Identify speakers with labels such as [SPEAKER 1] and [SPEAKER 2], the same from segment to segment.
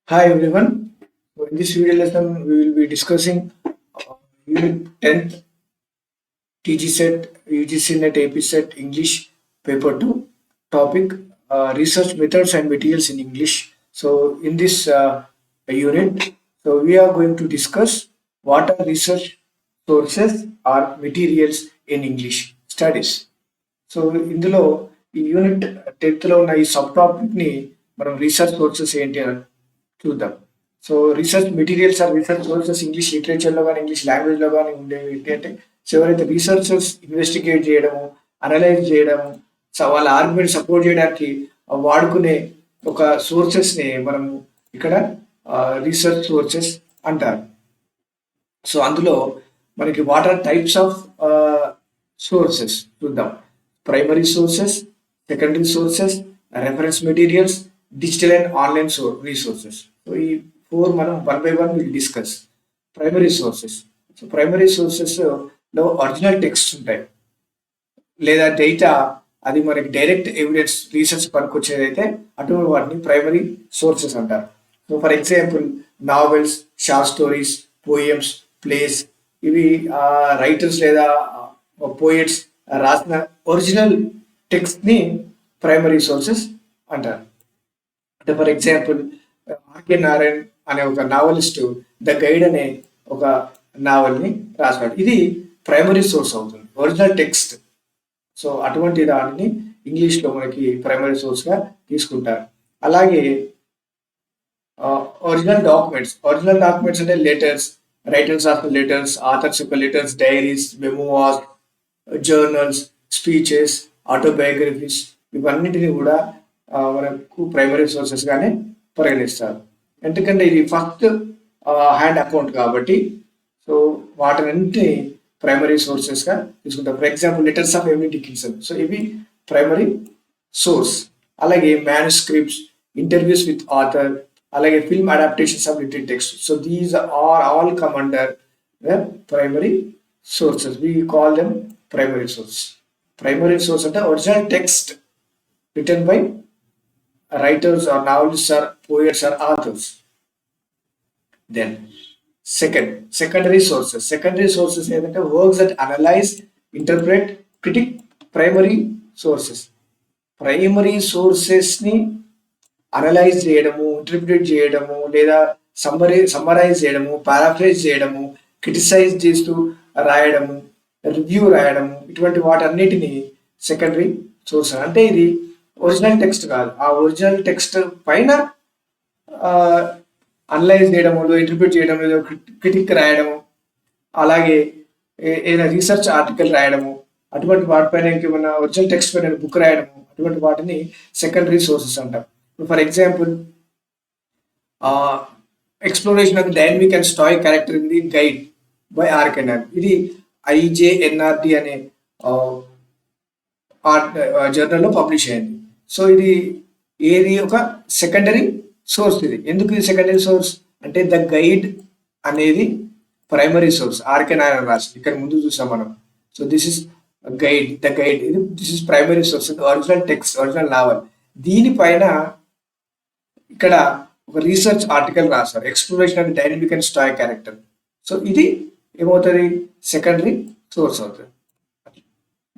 [SPEAKER 1] Hi everyone. So in this video lesson, we will be discussing Unit 10th TG set, UGC Net AP set English Paper 2 topic Research Methods and Materials in English. So in this unit, so we are going to discuss what are research sources or materials in English studies. So ఇందులో ఈ unit 10th లో ఉన్న ఈ sub topic ని మనం research sources ఏంటి అని చూద్దాం. So research materials or research sources English literature లో కానీ ఇంగ్లీష్ లాంగ్వేజ్ లో కానీ ఉండేవి ఏంటి అంటే సో ఎవరైతే రీసెర్చర్స్ ఇన్వెస్టిగేట్ చేయడము అనలైజ్ చేయడము వాళ్ళ ఆర్గ్యుమెంట్ సపోర్ట్ చేయడానికి వాడుకునే ఒక సోర్సెస్ ని మనము ఇక్కడ రీసెర్చ్ సోర్సెస్ అంటారు. సో అందులో మనకి what are types of sources చూద్దాం. Primary sources, secondary sources, reference materials, digital and online resources. So ఈ ఫోర్ మనం one by one will discuss. Primary sources. So primary sources లో ఒరిజినల్ టెక్స్ట్ ఉంటాయి లేదా data అది మనకి డైరెక్ట్ ఎవిడెన్స్ రీసెర్చ్ పనికొచ్చేదైతే అటువంటి వాటిని ప్రైమరీ సోర్సెస్ అంటారు. So for example novels, short stories, poems, place ఇవి రైటర్స్ లేదా పోయిట్స్ రాసిన ఒరిజినల్ టెక్స్ట్ ని ప్రైమరీ సోర్సెస్ అంటారు. అంటే ఫర్ ఎగ్జాంపుల్ ఆర్కే నారాయణ్ అనే ఒక నావలిస్ట్ ద గైడ్ అనే ఒక నావల్ ని రాశాడు. ఇది ప్రైమరీ సోర్స్ అవుతుంది, ఒరిజినల్ టెక్స్ట్. సో అటువంటి దానిని ఇంగ్లీష్ లో మనకి ప్రైమరీ సోర్స్ గా తీసుకుంటారు. అలాగే ఒరిజినల్ డాక్యుమెంట్స్ అంటే letters, writers of letters, authors యొక్క letters, diaries, memoirs, journals, speeches, autobiographies ఇవన్నిటిని కూడా మనకు ప్రైమరీ సోర్సెస్ గానే పరిగణిస్తారు. ఎందుకంటే ఇది ఫస్ట్ హ్యాండ్ అకౌంట్ కాబట్టి సో వాటిని ప్రైమరీ సోర్సెస్ గా తీసుకుంటారు. For example letters of Emily Dickinson, so ఇవి ప్రైమరీ సోర్స్. అలాగే మ్యానుస్క్రిప్ట్స్, ఇంటర్వ్యూస్ విత్ ఆథర్, అలాగే film adaptations of literary text. So these are all come under the primary sources. We call them primary source. Primary source అంటే original text written by writers or novelist or poets or authors. Then secondary sources ఏంటంటే works that analyse, interpret, critic. Primary sources ని analyse చేయడము, interpret చేయడము లేదా summarise చేయడము, paraphrase చేయడము, criticise చేస్తూ రాయడము, రివ్యూ రాయడము, ఇటువంటి వాటన్నిటిని సెకండరీ సోర్స్. అంటే ఇది ఒరిజినల్ టెక్స్ట్ కాదు, ఆ ఒరిజినల్ టెక్స్ట్ పైన అనలైజ్ చేయడము, ఇంటర్ప్రిట్ చేయడం, లేదా క్రిటిక్ రాయడము, అలాగే ఏదైనా రీసెర్చ్ ఆర్టికల్ రాయడము, అటువంటి వాటిపైన ఇంకేమైనా ఒరిజినల్ టెక్స్ట్ పైన బుక్ రాయడము, అటువంటి వాటిని సెకండరీ సోర్సెస్ అంటారు. For example exploration of dynamic and stoic character in the guide by R K Narayan. ఇది IJNRD అనే జర్నల్లో పబ్లిష్ అయింది. సో ఇది ఒక సెకండరీ సోర్స్. ఇది ఎందుకు ఇది సెకండరీ సోర్స్ అంటే ద గైడ్ అనేది ప్రైమరీ సోర్స్. ఆర్కే నారాయణ్ రాసింది, ఇక్కడ ముందు చూసాం మనం. So this is the guide ఇది this is primary source, original text, original novel. దీనిపైన ఇక్కడ ఒక రీసెర్చ్ ఆర్టికల్ రాశారు, exploration of dynamic and stoic character. So ఇది ఏమవుతుంది, సెకండరీ సోర్స్ అవుతుంది.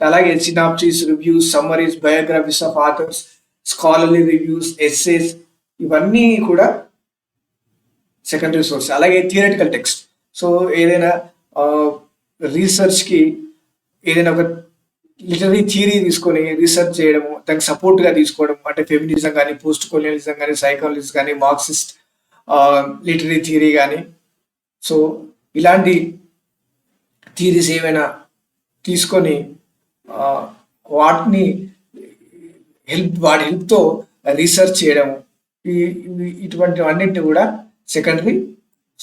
[SPEAKER 1] అలాగే synopsis, reviews, summaries, biographies of authors, scholarly reviews, essays ఇవన్నీ కూడా సెకండరీ సోర్స్. అలాగే థియరిటికల్ టెక్స్ట్. సో ఏదైనా రీసెర్చ్ కి ఏదైనా ఒక లిటరీ థియరీ తీసుకొని రీసెర్చ్ చేయడము, దానికి సపోర్ట్ గా తీసుకోవడం, అంటే ఫెమినిజం కానీ, పోస్ట్ కొలోనియలిజం కానీ, సైకాలజిస్ట్ కానీ, మార్క్సిస్ట్ లిటరీ థియరీ కానీ, సో ఇలాంటి థియరీస్ ఏమైనా తీసుకొని వాటిని వాటి హెల్ప్తో రీసెర్చ్ చేయడం, ఇటువంటి అన్నింటిని కూడా సెకండరీ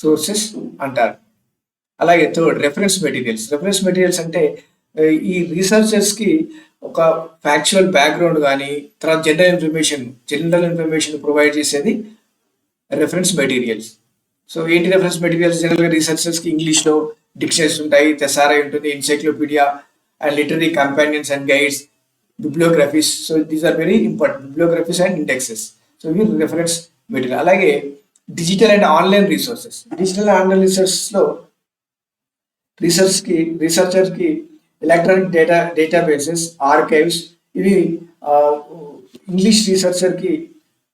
[SPEAKER 1] సోర్సెస్ అంటారు. అలాగే థర్డ్ రెఫరెన్స్ మెటీరియల్స్ అంటే ఈ రీసెర్చర్స్ కి ఒక ఫ్యాక్చువల్ బ్యాక్గ్రౌండ్ కానీ తర్వాత జనరల్ ఇన్ఫర్మేషన్ ప్రొవైడ్ చేసేది రెఫరెన్స్ మెటీరియల్స్. సో ఏంటి రెఫరెన్స్ మెటీరియల్స్? జనరల్గా రీసెర్చర్స్ కి ఇంగ్లీష్లో డిక్షనరీస్ ఉంటాయి, థెసారై ఉంటుంది, encyclopedia and literary companions and guides, bibliographies. So these are very important, bibliographies and indexes. So we reference material. అలాగే digital and online resources. Digital and online రిసోర్సెస్లో రీసెర్చర్కి electronic databases, archives, ఇవి English రీసెర్చర్కి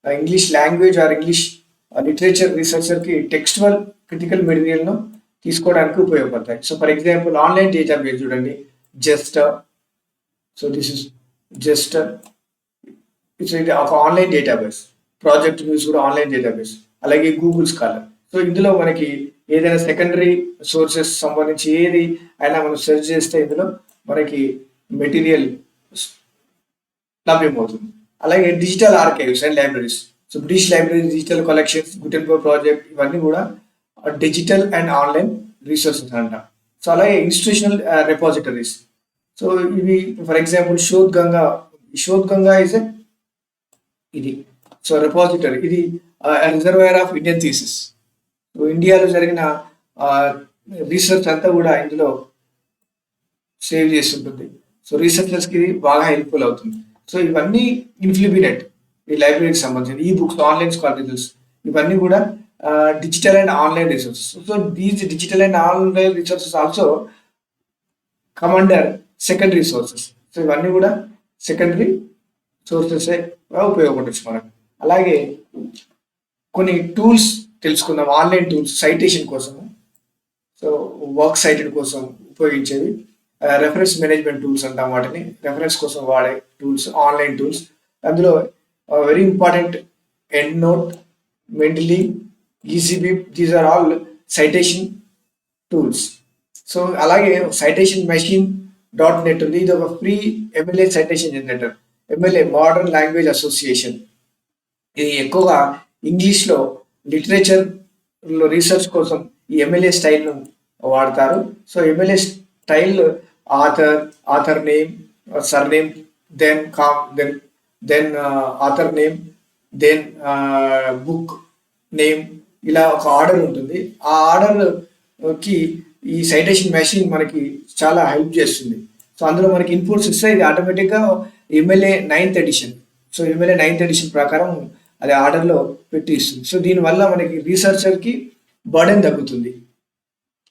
[SPEAKER 1] English language or English literature రీసెర్చర్కి textual critical మెటీరియల్ను తీసుకోవడానికి ఉపయోగపడతాయి. So for example online database చూడండి, just. So this is just it's ఒక ఆన్లైన్ డేటాబేస్. ప్రాజెక్ట్ న్యూస్ కూడా ఆన్లైన్ డేటాబేస్. అలాగే గూగుల్ స్కాలర్. సో ఇందులో మనకి ఏదైనా సెకండరీ సోర్సెస్ సంబంధించి ఏది అయినా మనం సెర్చ్ చేస్తే ఇందులో మనకి మెటీరియల్ లభ్యమవుతుంది. అలాగే digital archives and libraries. So British library, digital collections, Gutenberg project, ఇవన్నీ కూడా డిజిటల్ అండ్ ఆన్లైన్ రిసోర్సెస్ అంట. సో అలాగే ఇన్స్టిట్యూషనల్ రెపాజిటరీస్. సో ఇవి for example Shodh Ganga is ఇది. సో రెపాజిటరీ ఇది reservoir of Indian thesis. So ఇండియాలో జరిగిన రీసెర్చ్ అంతా కూడా ఇందులో సేవ్ చేసి ఉంటుంది. సో రీసెర్చర్స్కి ఇది బాగా హెల్ప్ఫుల్ అవుతుంది. సో ఇవన్నీ ఇన్ఫ్లిబినెట్, ఈ లైబ్రరీకి సంబంధించిన ఈ బుక్స్, ఆన్లైన్ స్కాలర్ రిజల్ట్స్, ఇవన్నీ కూడా digital and online resources. So these digital and online resources also come under secondary sources. So ఇవన్నీ కూడా సెకండరీ సోర్సెస్ ఉపయోగపడవచ్చు మనకు. అలాగే కొన్ని టూల్స్ తెలుసుకుందాం, ఆన్లైన్ టూల్స్ సైటేషన్ కోసము. సో వర్క్ సైటెడ్ కోసం ఉపయోగించేవి రెఫరెన్స్ మేనేజ్మెంట్ టూల్స్ అంటాం వాటిని. రెఫరెన్స్ కోసం వాడే టూల్స్, ఆన్లైన్ టూల్స్. అందులో very important EndNote, Mendeley, EasyBib, these are all citation tools. So అలాగే సైటేషన్ మెషిన్ .net ఉంది. ఇది ఒక free MLA citation generator. MLA Modern Language Association. ఇది ఎక్కువగా ఇంగ్లీష్లో లిటరేచర్లో రీసెర్చ్ కోసం ఈ MLA స్టైల్ను వాడతారు. So MLA style author name, surname, then author name, then book name, ఇలా ఒక ఆర్డర్ ఉంటుంది. ఆ ఆర్డర్కి ఈ సైటేషన్ మెషిన్ మనకి చాలా హెల్ప్ చేస్తుంది. సో అందులో మనకి ఇన్పుట్స్ ఇస్తే ఇది ఆటోమేటిక్గా MLA 9th edition. So MLA 9th edition ప్రకారం అది ఆర్డర్లో పెట్టి ఇస్తుంది. సో దీనివల్ల మనకి రీసెర్చర్కి బర్డెన్ తగ్గుతుంది.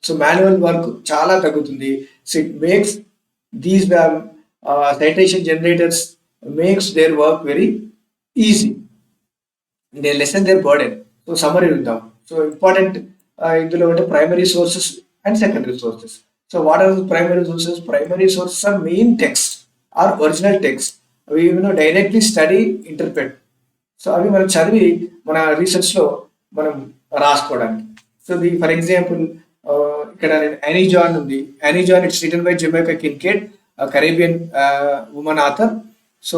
[SPEAKER 1] సో మాన్యువల్ వర్క్ చాలా తగ్గుతుంది. So it makes these citation generators makes their work very easy. They lessen their burden. So summary చూద్దాం. సో ఇంపార్టెంట్ ఇందులో అంటే primary sources and secondary sources. So what are the primary sources? Primary sources are main text or original text. అవి directly study, interpret. So అవి మనం చదివి మన రీసెర్చ్లో మనం రాసుకోవడానికి. సో ఫర్ ఎగ్జాంపుల్ ఇక్కడ యానీ-జాన్ ఉంది. Annie John it's written by Jamaica Kincaid, Caribbean women author. So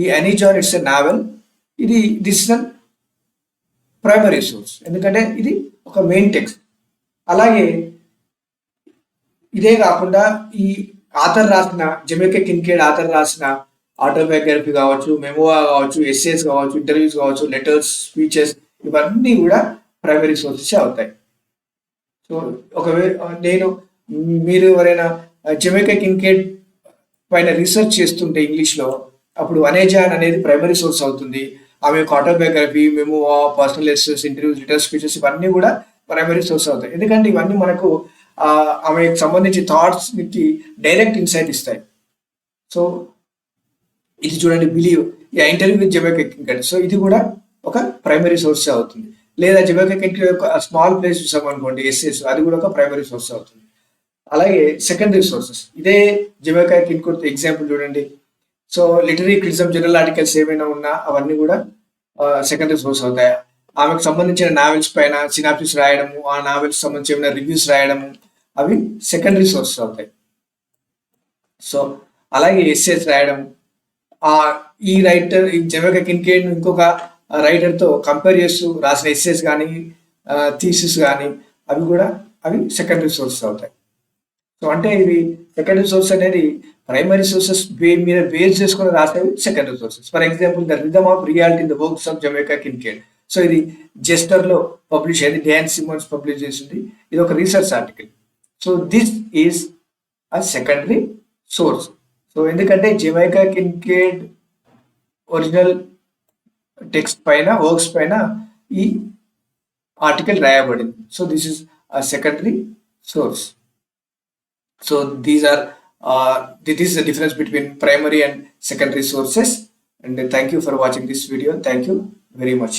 [SPEAKER 1] ఈ Annie John it's a novel. This is an primary source, ఎందుకంటే ఇది ఒక మెయిన్ టెక్స్ట్. అలాగే ఇదే కాకుండా ఈ ఆథర్ రాసిన, జమైకా కిన్కేడ్ ఆథర్ రాసిన ఆటోబయోగ్రఫీ కావచ్చు, మెమోవా కావచ్చు, ఎస్సేస్ కావచ్చు, ఇంటర్వ్యూస్ కావచ్చు, లెటర్స్, స్పీచెస్, ఇవన్నీ కూడా ప్రైమరీ సోర్సెస్ అవుతాయి. సో ఒకవేళ మీరు ఎవరైనా జమైకా కిన్కేడ్ పైన రీసెర్చ్ చేస్తుంటే ఇంగ్లీష్లో, అప్పుడు అనేజాన్ అనేది ప్రైమరీ సోర్స్ అవుతుంది. ఆమె యొక్క autobiography, memoir, personal essays, interviews, letters, speeches, ఇవన్నీ కూడా ప్రైమరీ సోర్స్ అవుతాయి. ఎందుకంటే ఇవన్నీ మనకు ఆమెకు సంబంధించి థాట్స్కి డైరెక్ట్ ఇన్సైట్ ఇస్తాయి. సో ఇది చూడండి, believe, interview with Jamaica Kincaid. So ఇది కూడా ఒక ప్రైమరీ సోర్స్ అవుతుంది. లేదా జమైకా కిన్కేడ్ యొక్క స్మాల్ ప్లేస్ చూసామనుకోండి, ఎస్ఎస్, అది కూడా ఒక ప్రైమరీ సోర్స్ అవుతుంది. అలాగే సెకండరీ సోర్సెస్, ఇదే జమైకా కిన్కేడ్ ఎగ్జాంపుల్ చూడండి. So literary criticism, general articles ఏమైనా ఉన్నా అవన్నీ కూడా సెకండరీ సోర్స్ అవుతాయి. ఆమెకు సంబంధించిన నావెల్స్ పైన సినాప్సిస్ రాయడము, ఆ నావెల్స్ సంబంధించి ఏమైనా రివ్యూస్ రాయడము, అవి సెకండరీ సోర్సెస్ అవుతాయి. సో అలాగే ఎస్సేస్ రాయడం, ఈ రైటర్, ఈ జమైకా కిన్కేడ్ ఇంకొక రైటర్తో కంపేర్ చేస్తూ రాసిన ఎస్సేస్ కానీ, థీసిస్ కానీ, అవి సెకండరీ సోర్సెస్ అవుతాయి. సో అంటే ఇది సెకండరీ సోర్స్ అనేది ప్రైమరీ సోర్సెస్ మీద బేస్ చేసుకుని రాసేవి secondary sources. For example the rhythm of reality in the works of Jamaica Kincaid. So ఇది జెస్టర్లో పబ్లిష్ అయింది, డాన్ సిమన్స్ పబ్లిష్ చేసింది. ఇది ఒక research article. So this is a secondary source. So ఎందుకంటే జమైకా కిన్కేడ్ ఒరిజినల్ టెక్స్ట్ పైన, works పైన ఈ ఆర్టికల్ రాయబడింది. So this is a secondary source. So these are this is the difference between primary and secondary sources. And thank you for watching this video. Thank you very much.